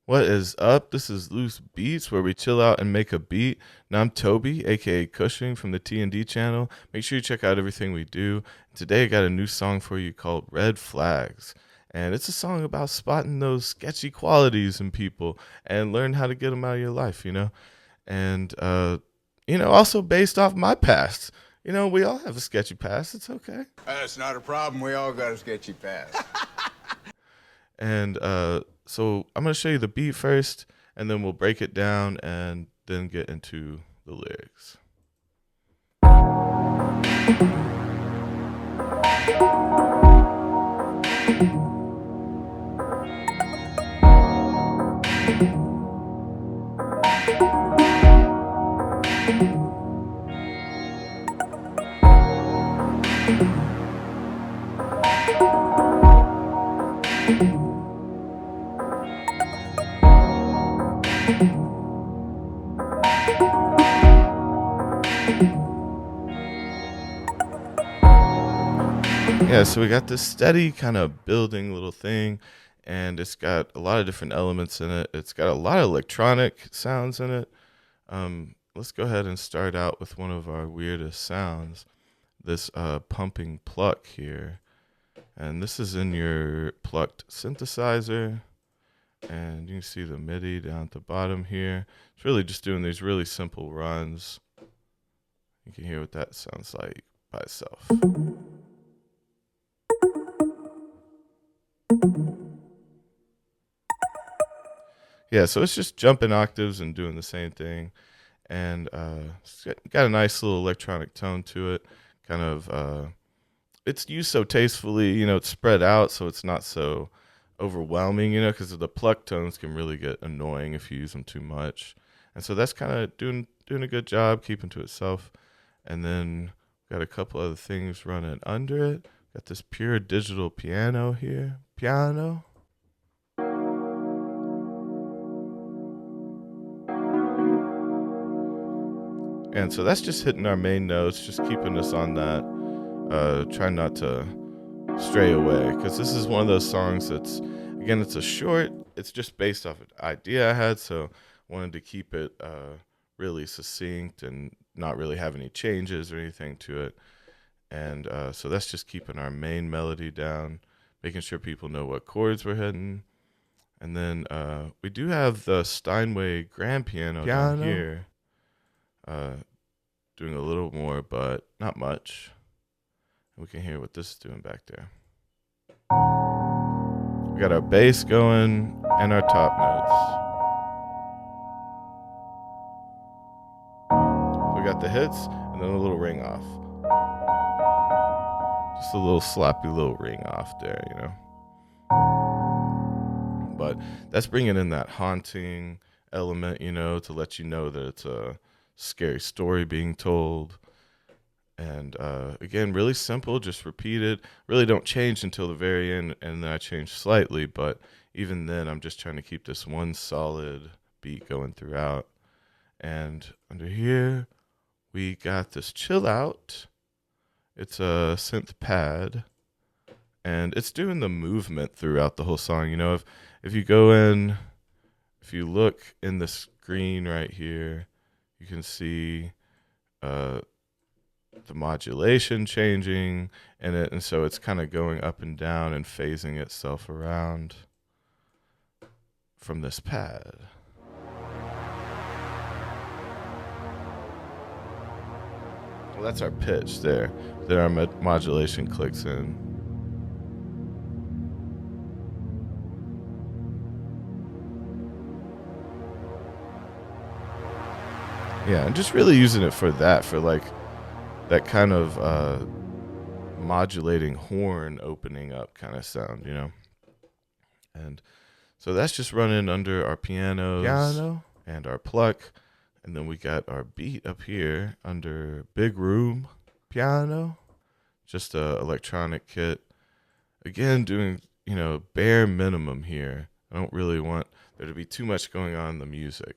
What is up? This is Loose Beats, where we chill out and make a beat. Now I'm Toby, aka Cushing from the T&D channel. Make sure you check out everything we do. Today I got a new song for you called Red Flags. And it's a song about spotting those sketchy qualities in people and learn how to get them out of your life, And, also based off my past. We all have a sketchy past. It's okay. That's not a problem. We all got a sketchy past. And so I'm going to show you the beat first, and then we'll break it down and then get into the lyrics. Yeah, so we got this steady kind of building little thing, and it's got a lot of different elements in it. It's got a lot of electronic sounds in it. Let's go ahead and start out with one of our weirdest sounds, this pumping pluck here. And this is in your plucked synthesizer, and you can see the MIDI down at the bottom here. It's really just doing these really simple runs. You can hear what that sounds like by itself. Yeah, so it's just jumping octaves and doing the same thing. And it's got a nice little electronic tone to it. Kind of, it's used so tastefully, it's spread out so it's not so overwhelming, because the pluck tones can really get annoying if you use them too much. And so that's kind of doing a good job keeping to itself. And then got a couple other things running under it. Got this pure digital piano here. Piano. And so that's just hitting our main notes, just keeping us on that, trying not to stray away. Because this is one of those songs that's, again, it's it's just based off an idea I had, so wanted to keep it really succinct and not really have any changes or anything to it. And so that's just keeping our main melody down, making sure people know what chords we're hitting. And then we do have the Steinway grand piano down here. Doing a little more, but not much. We can hear what this is doing back there. We got our bass going and our top notes. So we got the hits and then a little ring off. Just a little sloppy little ring off there, But that's bringing in that haunting element, to let you know that it's a scary story being told. And again, really simple, just repeat it. Really don't change until the very end, and then I change slightly, but even then I'm just trying to keep this one solid beat going throughout. And under here we got this chill out. It's a synth pad, and it's doing the movement throughout the whole song. If you go in, if you look in the screen right here, you can see the modulation changing in it, and so it's kind of going up and down and phasing itself around from this pad. Well, that's our pitch there. Then our modulation clicks in. Yeah, and just really using it for like that kind of modulating horn opening up kind of sound, And so that's just running under our piano and our pluck. And then we got our beat up here under big room piano, just a electronic kit. Again, doing, bare minimum here. I don't really want there to be too much going on in the music.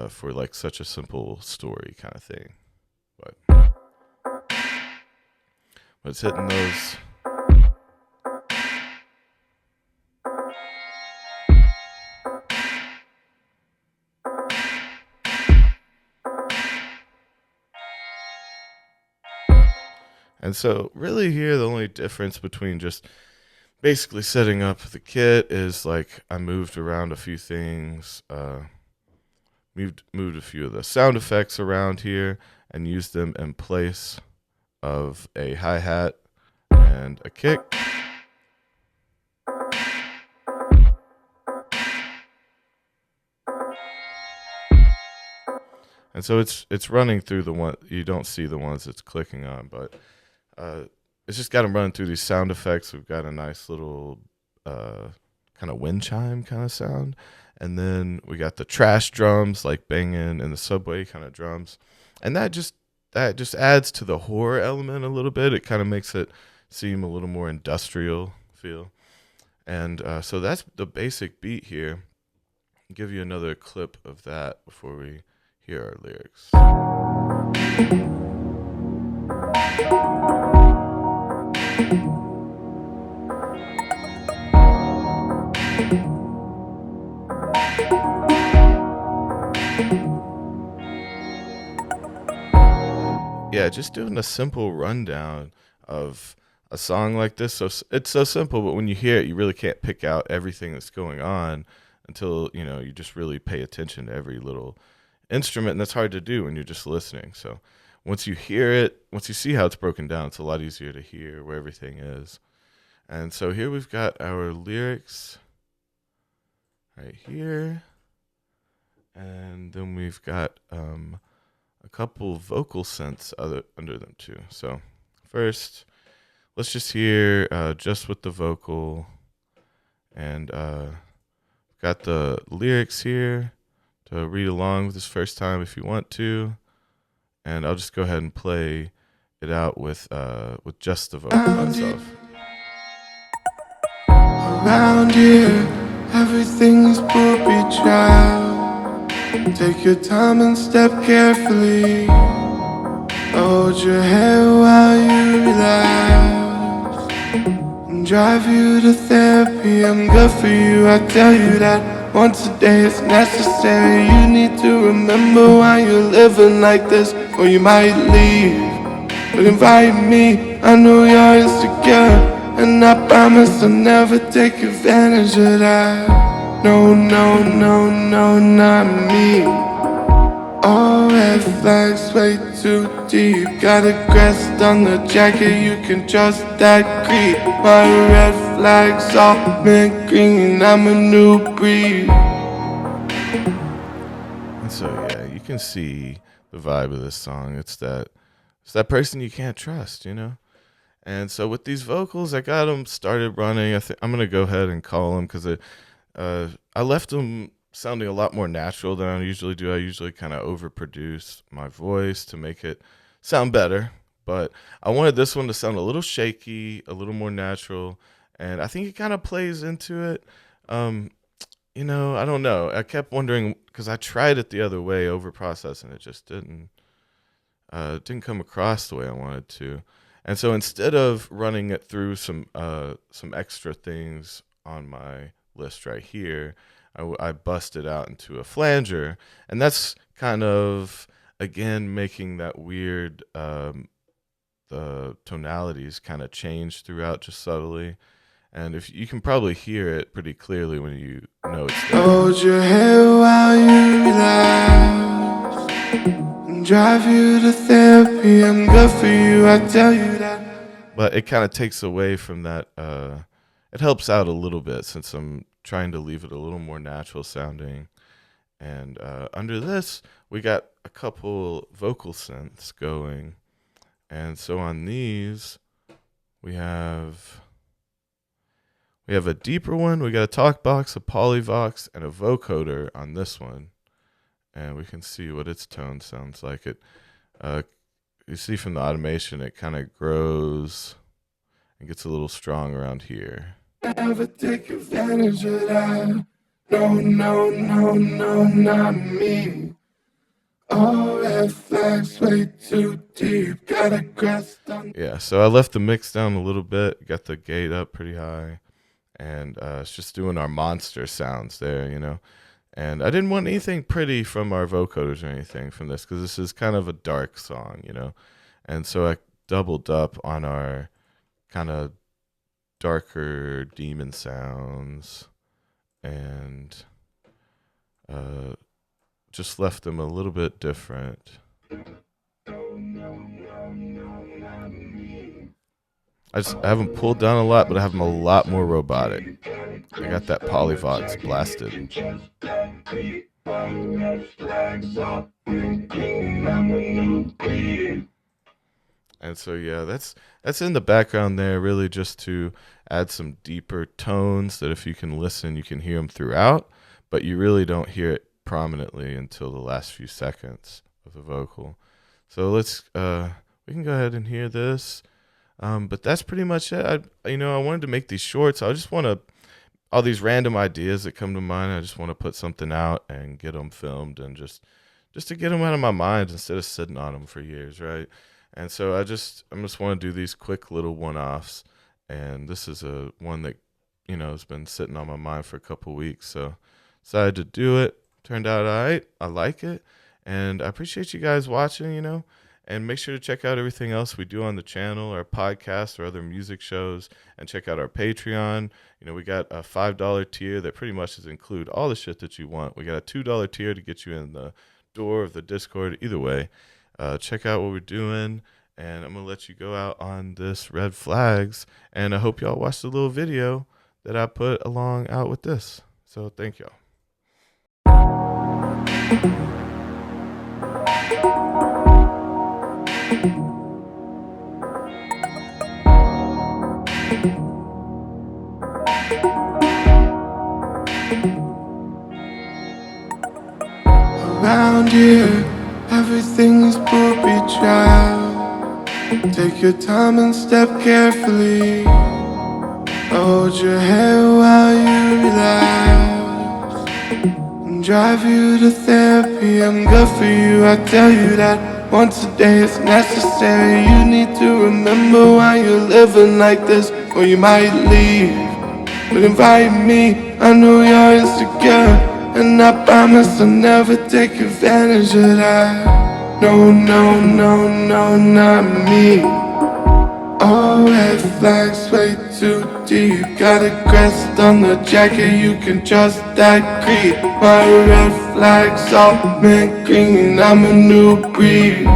For like such a simple story kind of thing, but it's hitting those. And so, really, here, the only difference between just basically setting up the kit is like I moved around a few things, moved a few of the sound effects around here and used them in place of a hi hat and a kick. And so it's running through the one you don't see the ones it's clicking on, but uh, it's just got them running through these sound effects. We've got a nice little kind of wind chime kind of sound, and then we got the trash drums like banging in the subway kind of drums, and that just adds to the horror element a little bit. It kind of makes it seem a little more industrial feel, and so that's the basic beat here. I'll give you another clip of that before we hear our lyrics. Yeah, just doing a simple rundown of a song like this. So it's so simple, but when you hear it, you really can't pick out everything that's going on until you just really pay attention to every little instrument, and that's hard to do when you're just listening. So once you hear it, once you see how it's broken down, it's a lot easier to hear where everything is. And so here we've got our lyrics right here, and then we've got a couple vocal synths under them too. So first, let's just hear just with the vocal, and got the lyrics here to read along with this first time if you want to, and I'll just go ahead and play it out with just the vocal by itself. Around here, everything's booby trapped. Take your time and step carefully. Hold your head while you relax and drive you to therapy. I'm good for you, I tell you that once a day is necessary. You need to remember why you're living like this, or you might leave. But invite me, I know you're insecure, and I promise I'll never take advantage of that. No, no, no, no, not me. All red flags way too deep. Got a crest on the jacket, you can trust that creep. My red flags all mint green, I'm a new breed. And so yeah, you can see the vibe of this song. It's that person you can't trust. And so with these vocals, I got them started running. I'm gonna go ahead and call them because I left them sounding a lot more natural than I usually do. I usually kind of overproduce my voice to make it sound better, but I wanted this one to sound a little shaky, a little more natural, and I think it kind of plays into it. I don't know. I kept wondering because I tried it the other way, over processing it just didn't come across the way I wanted to. And so instead of running it through some extra things on my list right here, I busted out into a flanger, and that's kind of again making that weird the tonalities kind of change throughout just subtly. And if you can probably hear it pretty clearly when you know it's there. Hold your head while you relax and drive you to therapy. I'm good for you, I tell you that. But it kind of takes away from that. It helps out a little bit since I'm trying to leave it a little more natural sounding. And under this, we got a couple vocal synths going. And so on these, we have a deeper one. We got a talk box, a polyvox, and a vocoder on this one. And we can see what its tone sounds like. You see from the automation, it kind of grows and gets a little strong around here. Never take advantage of that. No, no, no, no, not me. All red flags way too deep. Got a crest on. Yeah, so I left the mix down a little bit, got the gate up pretty high, and it's just doing our monster sounds there. And I didn't want anything pretty from our vocoders or anything from this because this is kind of a dark song. And so I doubled up on our kind of darker demon sounds and uh, just left them a little bit different. I haven't pulled down a lot, but I have them a lot more robotic. I got that polyvox blasted. And so yeah, that's in the background there, really just to add some deeper tones that if you can listen, you can hear them throughout, but you really don't hear it prominently until the last few seconds of the vocal. So we can go ahead and hear this. But that's pretty much it. I wanted to make these shorts. I just want to all these random ideas that come to mind. I just want to put something out and get them filmed and just to get them out of my mind instead of sitting on them for years, right? And so I just want to do these quick little one-offs, and this is a one that has been sitting on my mind for a couple weeks. So decided to do it. Turned out all right. I like it, and I appreciate you guys watching. And make sure to check out everything else we do on the channel, our podcasts, or other music shows, and check out our Patreon. We got a $5 tier that pretty much does include all the shit that you want. We got a $2 tier to get you in the door of the Discord. Either way, check out what we're doing, and I'm going to let you go out on this Red Flags, and I hope y'all watch the little video that I put along out with this. So thank y'all. Around here, everything's booby trapped. Take your time and step carefully. Hold your head while you relax and drive you to therapy. I'm good for you, I tell you that once a day is necessary. You need to remember why you're living like this, or you might leave. But invite me, I know you're insecure, and I promise I'll never take advantage of that. No, no, no, no, not me. All red flags way too deep. Got a crest on the jacket, you can trust that creep. My red flags all mint green, I'm a new breed.